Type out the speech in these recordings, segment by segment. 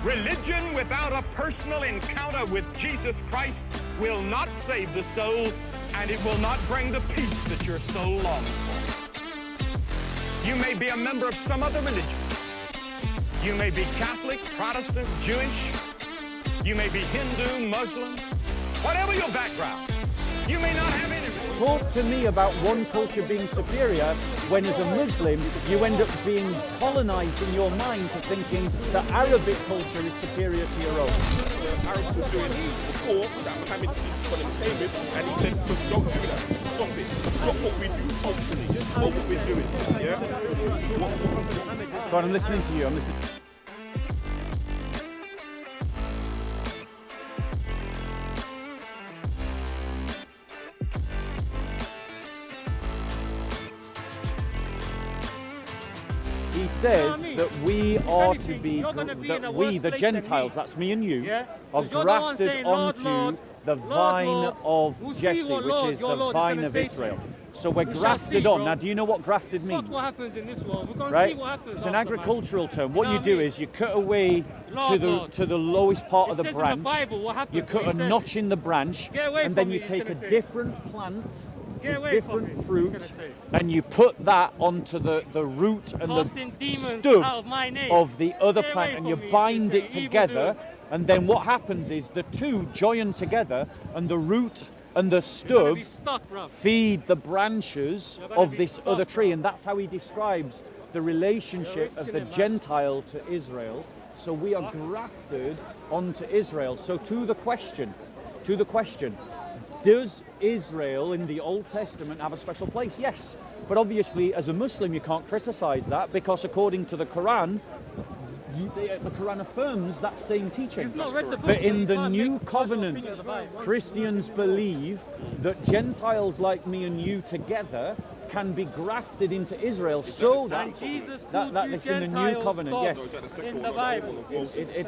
Religion without a personal encounter with Jesus Christ will not save the soul, and it will not bring the peace that your soul longs for. You may be a member of some other religion. You may be Catholic, Protestant, Jewish. You may be Hindu, Muslim. Whatever your background, you may not have any. Talk to me about one culture being superior when, as a Muslim, you end up being colonized in your mind to thinking that Arabic culture is superior to your own. The Arabs were doing before that Muhammad came with, and he said, don't do that, stop it, stop what we do culturally, what we're doing, yeah? God, I'm listening to you, I'm listening. He says that we are to be, that we, the Gentiles, that's me and you, are grafted onto the vine of Jesse, which is the vine of Israel. So we're grafted on. Now, do you know what grafted means? What happens in this world? We're going to Right? see what happens. It's an after, agricultural man. term. What you do is you cut away to the lowest part of the branch. You cut a notch in the branch, and then you take a different plant, different fruit, and you put that onto the root and the stub of the other plant, and you bind it together, and then what happens is the two join together, and the root and the stub feed the branches of this other tree, and that's how he describes the relationship of the Gentile to Israel. So we are grafted onto Israel. So to the question, does Israel in the Old Testament have a special place? Yes. But obviously, as a Muslim, you can't criticize that, because according to the Quran, the Quran affirms that same teaching. But in the New Covenant, Christians believe that Gentiles like me and you together can be grafted into Israel, so that it's in the New Covenant. Yes, in the Bible.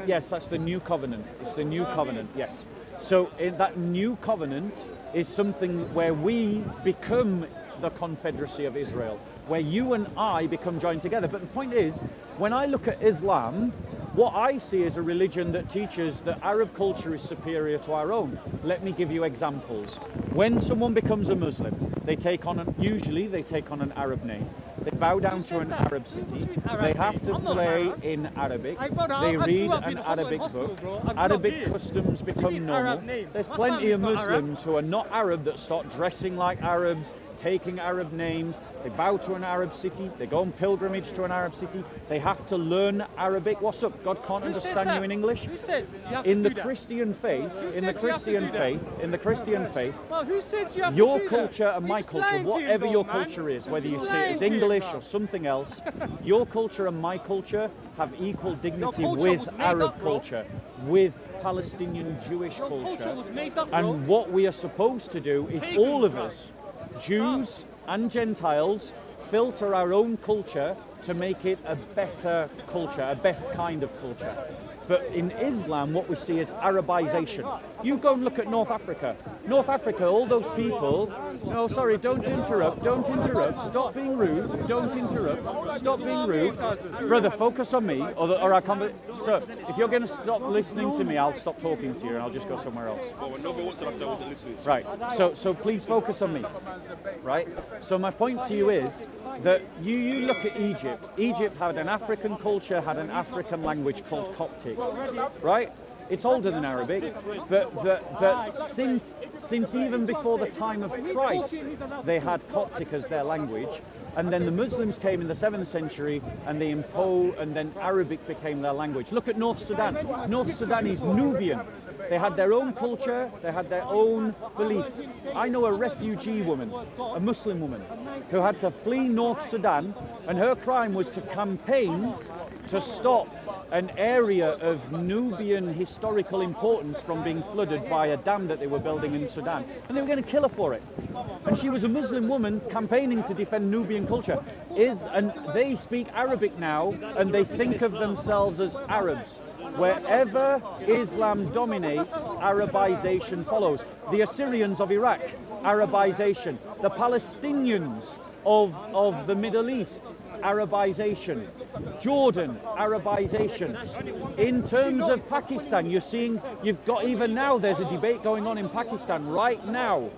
Yes, that's the New Covenant. It's the New Covenant. Yes. So in that New Covenant is something where we become the confederacy of Israel, where you and I become joined together. But the point is, when I look at Islam, what I see is a religion that teaches that Arab culture is superior to our own. Let me give you examples. When someone becomes a Muslim, usually they take on an Arab name. They bow down to an Arab city. They have to play in Arabic. They read an Arabic book. Arabic customs become normal. There's plenty of Muslims who are not Arab that start dressing like Arabs, taking Arab names. They bow to an Arab city. They go on pilgrimage to an Arab city. They have to learn Arabic. What's up? God can't understand you in English? Who says you have in to the do that? Christian faith, in the Christian faith, Well, who says you have your to do culture that? and my culture, whatever your culture is, whether you say it's English or something else, your culture and my culture have equal dignity with Arab culture, with Palestinian Jewish culture. And what we are supposed to do is all of us, Jews and Gentiles, filter our own culture to make it a better culture, a best kind of culture. But in Islam, what we see is arabization. You go and look at North Africa. North Africa, all those people, no, sorry, don't interrupt, stop being rude, don't interrupt, stop being rude. Brother, focus on me, or I can't. So, if you're going to stop listening to me, I'll stop talking to you and I'll just go somewhere else. Right, so please focus on me, right? So my point to you is that you look at Egypt. Egypt had an African culture, had an African language called Coptic, right? It's older than Arabic, but since even before the time of Christ, they had Coptic as their language. And then the Muslims came in the 7th century and they imposed, and then Arabic became their language. Look at North Sudan. North Sudan is Nubian. They had their own culture, they had their own beliefs. I know a refugee woman, a Muslim woman, who had to flee North Sudan, and her crime was to campaign to stop an area of Nubian historical importance from being flooded by a dam that they were building in Sudan. And they were going to kill her for it. And she was a Muslim woman campaigning to defend Nubian culture. And they speak Arabic now, and they think of themselves as Arabs. Wherever Islam dominates, Arabization follows. The Assyrians of Iraq, Arabization. The Palestinians of the Middle East, Arabization. Jordan, Arabization. In terms of Pakistan, you've got, even now, there's a debate going on in Pakistan right now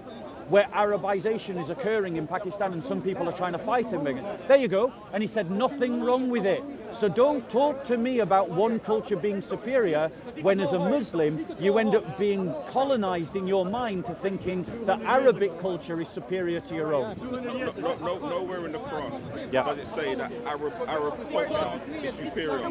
where Arabization is occurring in Pakistan, and some people are trying to fight him. There you go. And he said nothing wrong with it. So don't talk to me about one culture being superior when, as a Muslim, you end up being colonized in your mind to thinking that Arabic culture is superior to your own. Nowhere in the Quran does it say that Arab culture is superior.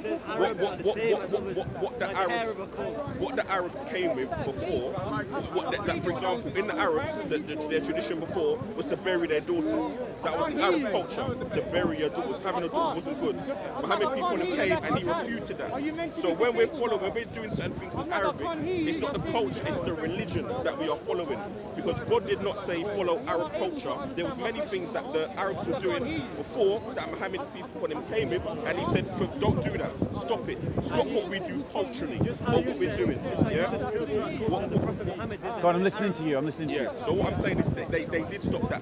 What the Arabs came with before, for example, in the Arabs, their tradition before was to bury their daughters. That was the Arab culture, to bury your daughters. Having a daughter wasn't good. Muhammad, peace upon him, came and he refuted that. So when we're doing certain things in Arabic, it's not the culture, it's the religion that we are following. Because God did not say follow Arab culture. There was many things that the Arabs were doing before that Muhammad, peace upon him, came with, and he said, don't do that. Stop it. Stop what we do culturally. What we're doing. Yeah. Go on, I'm listening to you. So what I'm saying is they did stop that.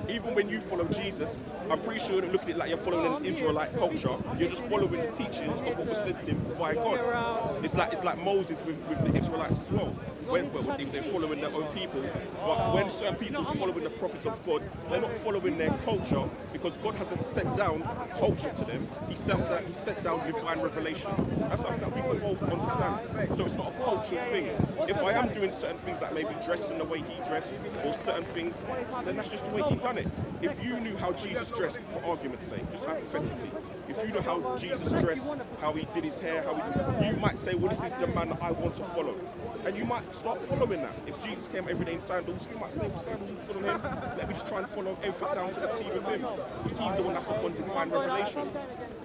Even when you follow Jesus, I'm pretty sure you're looking at it like you're following an Israelite culture. You're just following the teachings of what was sent to him by God. It's like Moses with the Israelites as well. When they're following their own people, but when certain people's following the prophets of God, they're not following their culture, because God hasn't set down culture to them. He set down divine revelation. That's something that we can both understand. So it's not a cultural thing. If I am doing certain things like maybe dressing the way he dressed, or certain things, then that's just the way he done it. If you knew how Jesus dressed, for argument's sake, just hypothetically, if you know how Jesus dressed, how he did his hair, you might say, well, this is the man that I want to follow. And you might start following that. If Jesus came every day in sandals, you might say, well, sandals are good on him. Let me just try and follow everything down to the T with him. Because he's the one that's upon divine revelation.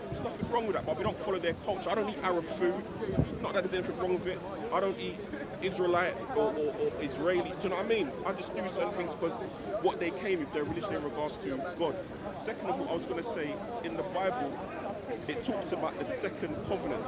There's nothing wrong with that, but we don't follow their culture. I don't eat Arab food. Not that there's anything wrong with it. I don't eat Israelite or Israeli. Do you know what I mean? I just do certain things because what they came with, their religion in regards to God. Second of all, I was going to say, in the Bible, it talks about the second covenant.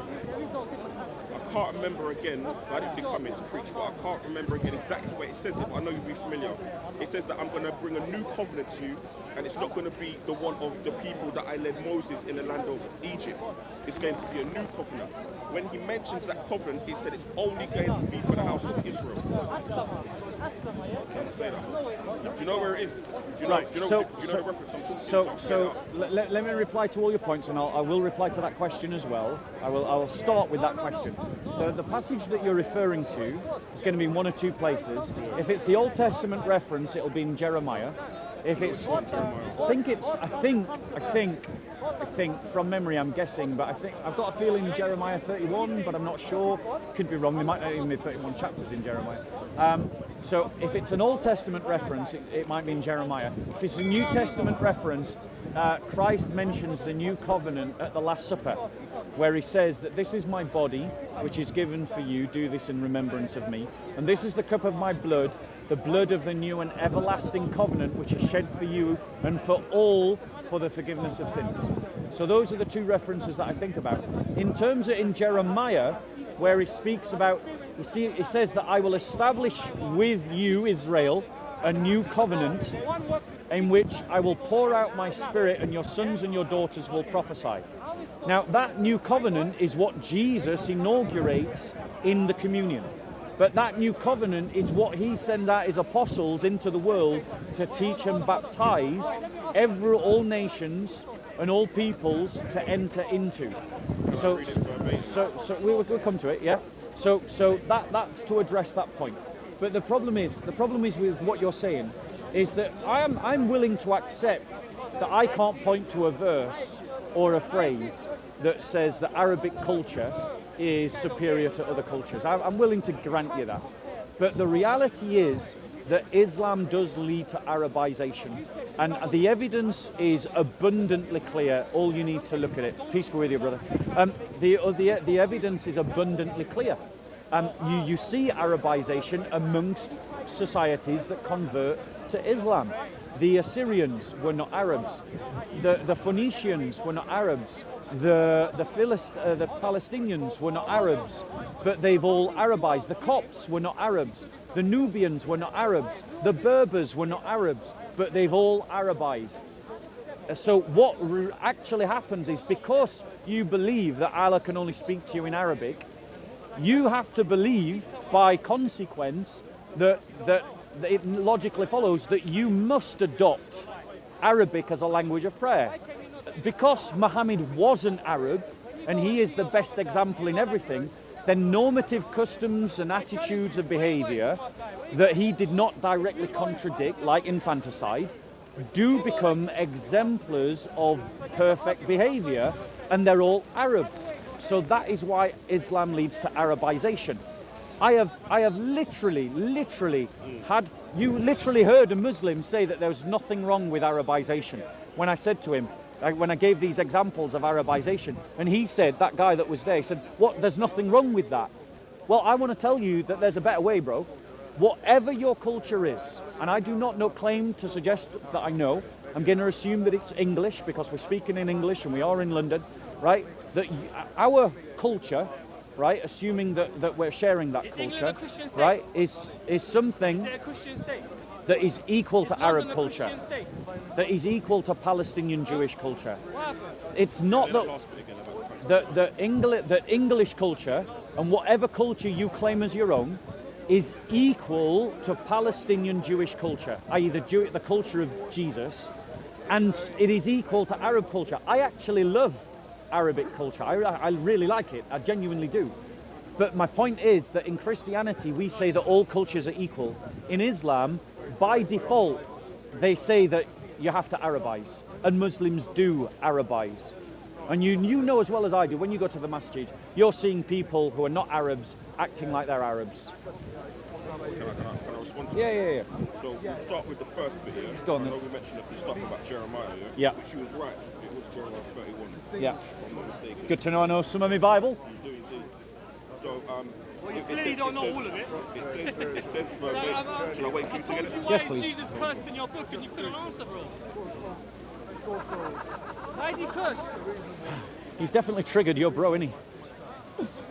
I can't remember again, I didn't think I'm here to preach, but I can't remember again exactly where it says it, but I know you'll be familiar. It says that I'm going to bring a new covenant to you, and it's not going to be the one of the people that I led Moses in the land of Egypt. It's going to be a new covenant. When he mentions that covenant, he said it's only going to be for the house of Israel. Doesn't say that. Do you know where it is? Do you know the reference I'm talking about? So let me reply to all your points, and I will reply to that question as well. I will start with that question. The passage that you're referring to is going to be in one or two places. If it's the Old Testament reference, it'll be in Jeremiah. If it's, I think from memory, I'm guessing, but I've got a feeling Jeremiah 31, but I'm not sure. Could be wrong. There might not even be 31 chapters in Jeremiah. So if it's an Old Testament reference, it might be in Jeremiah. If it's a New Testament reference, Christ mentions the new covenant at the Last Supper, where he says that this is my body, which is given for you, do this in remembrance of me. And this is the cup of my blood, the blood of the new and everlasting covenant, which is shed for you and for all for the forgiveness of sins. So those are the two references that I think about. In terms of in Jeremiah, where he speaks about, he says that I will establish with you, Israel, a new covenant in which I will pour out my spirit and your sons and your daughters will prophesy. Now that new covenant is what Jesus inaugurates in the communion. But that new covenant is what he sends out his apostles into the world to teach and baptize all nations and all peoples to enter into. So we'll come to it, yeah. So that's to address that point. But the problem is with what you're saying is that I'm willing to accept that I can't point to a verse or a phrase that says that Arabic culture is superior to other cultures. I'm willing to grant you that. But the reality is that Islam does lead to Arabization. And the evidence is abundantly clear. All you need to look at it. Peace be with you, brother. The evidence is abundantly clear. You see Arabization amongst societies that convert to Islam. The Assyrians were not Arabs. The Phoenicians were not Arabs. The Palestinians were not Arabs, but they've all Arabized. The Copts were not Arabs. The Nubians were not Arabs. The Berbers were not Arabs, but they've all Arabized. So what actually happens is, because you believe that Allah can only speak to you in Arabic, you have to believe by consequence that it logically follows that you must adopt Arabic as a language of prayer. Because Muhammad wasn't Arab, and he is the best example in everything, then normative customs and attitudes of behavior that he did not directly contradict, like infanticide, do become exemplars of perfect behavior, and they're all Arab. So that is why Islam leads to Arabization. I have literally heard a Muslim say that there was nothing wrong with Arabization. When I said to him, when I gave these examples of Arabization, and he said, that guy that was there, he said, what, there's nothing wrong with that. Well, I want to tell you that there's a better way, bro. Whatever your culture is, and I do not claim to suggest that I know, I'm going to assume that it's English because we're speaking in English and we are in London, right? That our culture, right, assuming that we're sharing that culture, right, is something that is equal to Arab culture, that is equal to Palestinian Jewish culture. It's not that the English culture and whatever culture you claim as your own is equal to Palestinian Jewish culture, i.e. the culture of Jesus, and it is equal to Arab culture. I actually love Arabic culture. I really like it. I genuinely do. But my point is that in Christianity, we say that all cultures are equal. In Islam, by default, they say that you have to Arabize, and Muslims do Arabize. And you know as well as I do, when you go to the masjid, you're seeing people who are not Arabs acting like they're Arabs. Can I respond to that? Yeah. So we'll start with the first bit here. Go on, I know then. we mentioned a few stuff about Jeremiah, Yeah. Which she was right. It was Jeremiah 31. Yeah. If I'm not mistaken. Good to know I know some of my Bible. You do indeed. So, You clearly don't know all of it. It says verbatim. Shall I wait for you to get it? Why Yes, is please. Jesus cursed in your book and you couldn't answer, bro? Why is he cursed? He's definitely triggered your bro, isn't he?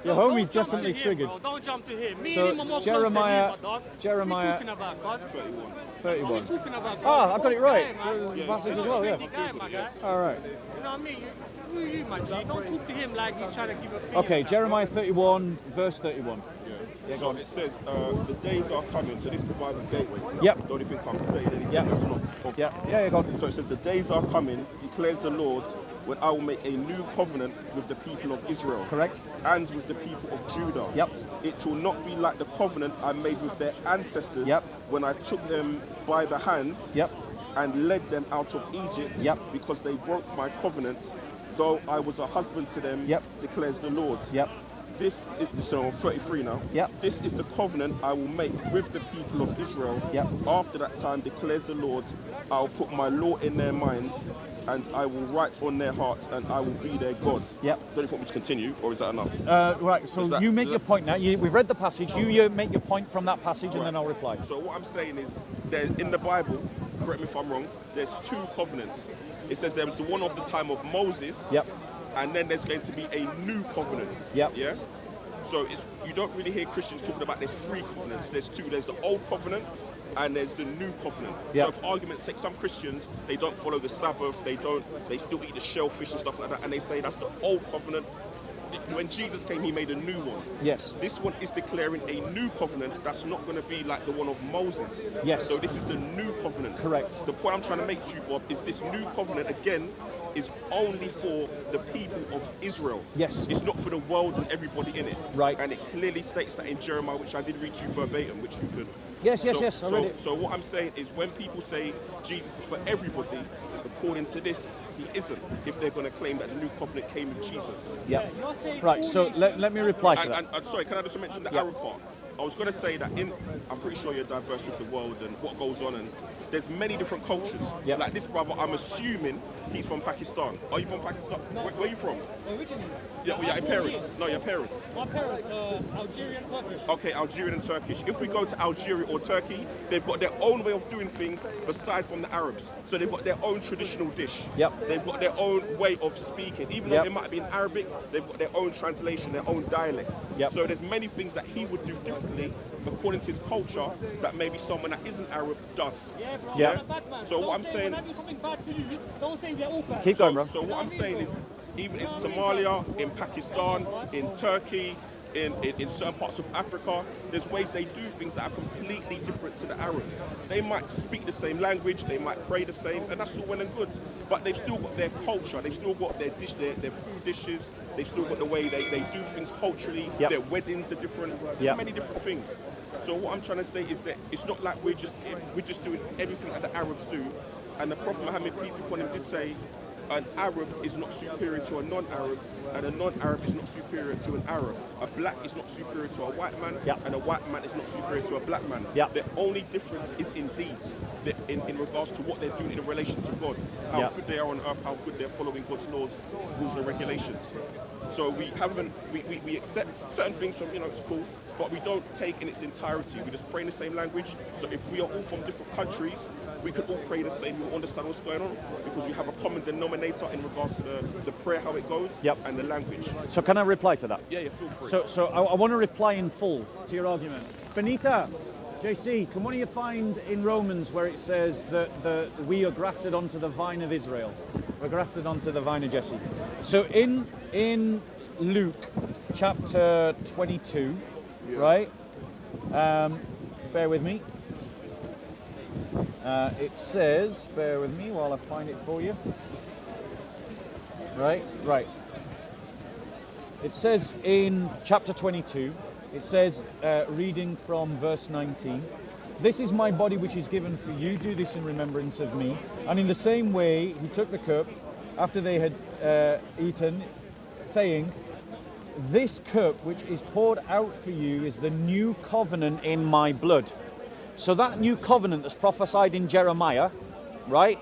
Your homie's Don't jump definitely to him, triggered. bro. Don't jump to him. Me So, and him are more Jeremiah- close than you, dog. Jeremiah- What are you talking about, cuz? 31. What 31. are you talking about, Ah, I've got it right. Guy, man. The passage You're as a well, trendy yeah. guy, my guy. All right. You know what I mean? You, my G. Don't talk to him like he's trying to give a opinion. Okay, Jeremiah 31, verse 31. Yeah, so it says, the days are coming. So this is Bible Gateway. Yep. Don't even come saying anything Yep. that's not. Yeah, go on. So it says, the days are coming, declares the Lord, when I will make a new covenant with the people of Israel. Correct. And with the people of Judah. Yep. It will not be like the covenant I made with their ancestors Yep. when I took them by the hand Yep. and led them out of Egypt, Yep. because they broke my covenant, though I was a husband to them, Yep. declares the Lord. Yep. This is, so 33 now. Yep. This is the covenant I will make with the people of Israel. Yep. After that time, declares the Lord, I will put my law in their minds, and I will write on their hearts, and I will be their God. Yep. Don't you want me to continue, or is that enough? Right, so Is that- you make is your that- point now. We've read the passage. You make your point from that passage, and then I'll reply. So what I'm saying is, there in the Bible, correct me if I'm wrong, there's two covenants. It says there was the one of the time of Moses, Yep. and then there's going to be a new covenant. Yep. Yeah. So you don't really hear Christians talking about there's three covenants. There's two. There's the old covenant, and there's the new covenant. Yep. So for argument's sake, some Christians, they don't follow the Sabbath. They still eat the shellfish and stuff like that, and they say that's the old covenant. When Jesus came, he made a new one. Yes. This one is declaring a new covenant that's not going to be like the one of Moses. Yes. So this is the new covenant. Correct. The point I'm trying to make to you, Bob, is this new covenant, again, is only for the people of Israel. Yes. It's not for the world and everybody in it. Right. And it clearly states that in Jeremiah, which I did read to you verbatim, which you could. Yes, I read it. So what I'm saying is, when people say Jesus is for everybody, according to this, he isn't, if they're going to claim that the new covenant came with Jesus. Yeah. Right, so let me reply to that. And sorry, can I just mention the Arab part? I was going to say that I'm pretty sure you're diverse with the world and what goes on, and there's many different cultures. Yep. Like this brother, I'm assuming he's from Pakistan. Are you from Pakistan? No. Where are you from? Originally. Yeah, well, your parents. No, your parents. My parents, Algerian, Turkish. Okay, Algerian and Turkish. If we go to Algeria or Turkey, they've got their own way of doing things aside from the Arabs. So they've got their own traditional dish. Yep. They've got their own way of speaking. Even though Yep. it might be in Arabic, they've got their own translation, their own dialect. Yep. So there's many things that he would do differently according to his culture that maybe someone that isn't Arab does. Yeah, bro. Yeah. I'm not a bad man. So what Don't I'm say saying- when I do something bad to you, don't say we're all bad. Keep going, bro. So what I'm saying is, even in Somalia, in Pakistan, in Turkey, in certain parts of Africa, there's ways they do things that are completely different to the Arabs. They might speak the same language, they might pray the same, and that's all well and good. But they've still got their culture, they've still got their food dishes, they've still got the way they do things culturally, Yep. their weddings are different, there's Yep. many different things. So what I'm trying to say is that it's not like we're just doing everything that the Arabs do. And the Prophet Muhammad, peace be upon him, did say, an Arab is not superior to a non-Arab, and a non-Arab is not superior to an Arab. A black is not superior to a white man, Yep. and a white man is not superior to a black man. Yep. The only difference is in deeds, in regards to what they're doing in relation to God, how Yep. good they are on earth, how good they're following God's laws, rules and regulations. So we accept certain things from, it's cool, but we don't take in its entirety. We just pray in the same language. So if we are all from different countries, we can all pray the same. We'll understand what's going on because we have a common denominator in regards to the prayer, how it goes, Yep. and the language. So can I reply to that? Yeah, feel free. So I want to reply in full to your argument. Benita, JC, can one of you find in Romans where it says that we are grafted onto the vine of Israel? We're grafted onto the vine of Jesse. So in Luke chapter 22, right? Bear with me. It says, bear with me while I find it for you. Right. It says in chapter 22, it says, reading from verse 19, "This is my body which is given for you. Do this in remembrance of me." And in the same way, he took the cup after they had eaten, saying, "This cup which is poured out for you is the new covenant in my blood." So that new covenant that's prophesied in Jeremiah, right?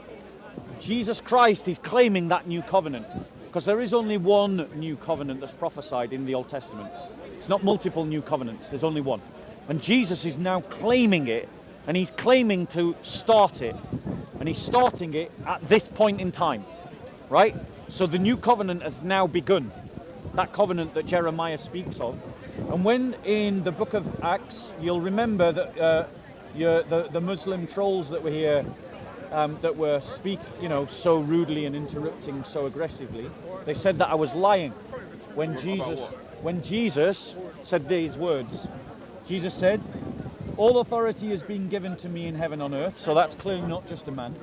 Jesus Christ is claiming that new covenant because there is only one new covenant that's prophesied in the Old Testament. It's not multiple new covenants, there's only one. And Jesus is now claiming it, and he's claiming to start it. And he's starting it at this point in time, right? So the new covenant has now begun. That covenant that Jeremiah speaks of. And when in the book of Acts, you'll remember that the Muslim trolls that were here, that were so rudely and interrupting so aggressively, they said that I was lying when Jesus said these words. Jesus said, "All authority has been given to me in heaven and on earth," so that's clearly not just a man.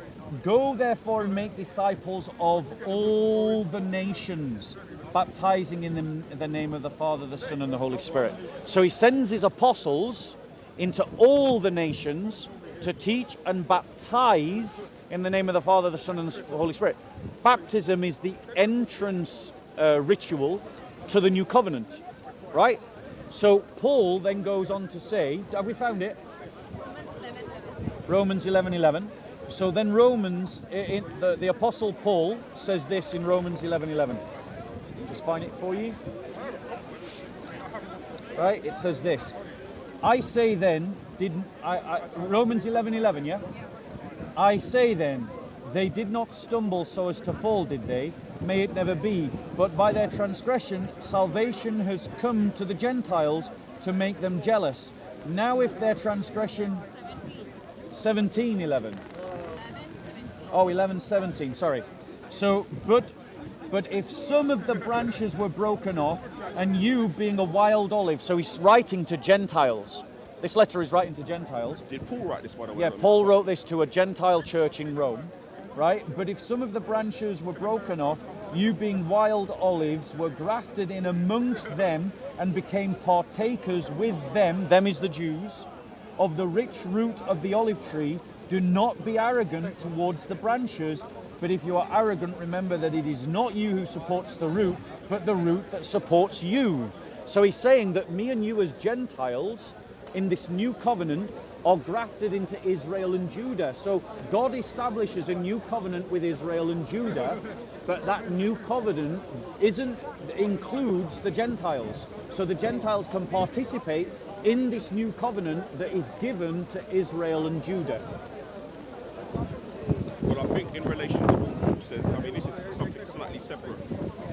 "Go therefore and make disciples of all the nations, baptizing in the name of the Father, the Son, and the Holy Spirit." So he sends his apostles into all the nations to teach and baptize in the name of the Father, the Son, and the Holy Spirit. Baptism is the entrance ritual to the new covenant, right? So Paul then goes on to say, have we found it? Romans 11:11. So then the Apostle Paul says this in Romans 11:11. Just find it for you. Right, it says this. "I say then, Romans 11:11, yeah? "I say then, they did not stumble so as to fall, did they? May it never be. But by their transgression, salvation has come to the Gentiles to make them jealous. Now if their transgression..." 17:11. Oh, 11:17, sorry. So, but if some of the branches were broken off, and you being a wild olive, so he's writing to Gentiles. This letter is writing to Gentiles. Did Paul write this, by the way? Yeah, Paul wrote this to a Gentile church in Rome, right? "But if some of the branches were broken off, you being wild olives were grafted in amongst them and became partakers with them," them is the Jews, "of the rich root of the olive tree. Do not be arrogant towards the branches, but if you are arrogant, remember that it is not you who supports the root, but the root that supports you." So he's saying that me and you as Gentiles in this new covenant are grafted into Israel and Judah. So God establishes a new covenant with Israel and Judah, but that new covenant includes the Gentiles. So the Gentiles can participate in this new covenant that is given to Israel and Judah. Well, I think in relation to what Paul says, I mean, this is something slightly separate.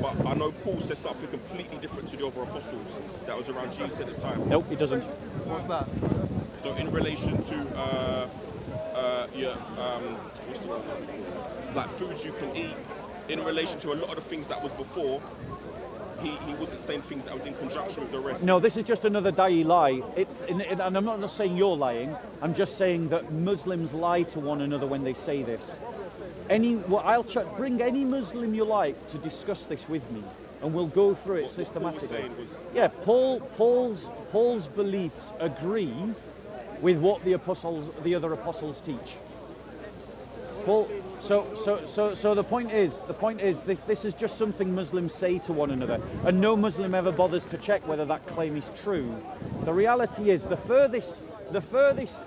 But I know Paul says something completely different to the other apostles that was around Jesus at the time. Nope, he doesn't. What's that? So in relation to what's the word? Like foods you can eat in relation to a lot of the things that was before. He wasn't saying things that was in conjunction with the rest. No, this is just another Da'i lie. And I'm not just saying you're lying. I'm just saying that Muslims lie to one another when they say this. Bring any Muslim you like to discuss this with me, and we'll go through it systematically. Yeah, Paul's beliefs agree with what the other apostles teach. Paul. So the point is this is just something Muslims say to one another, and no Muslim ever bothers to check whether that claim is true. The reality is the furthest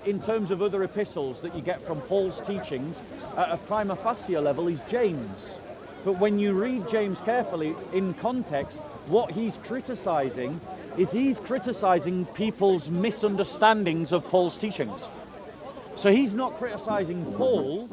in terms of other epistles that you get from Paul's teachings at a prima facie level is James. But when you read James carefully in context, what he's criticizing people's misunderstandings of Paul's teachings. So he's not criticizing Paul.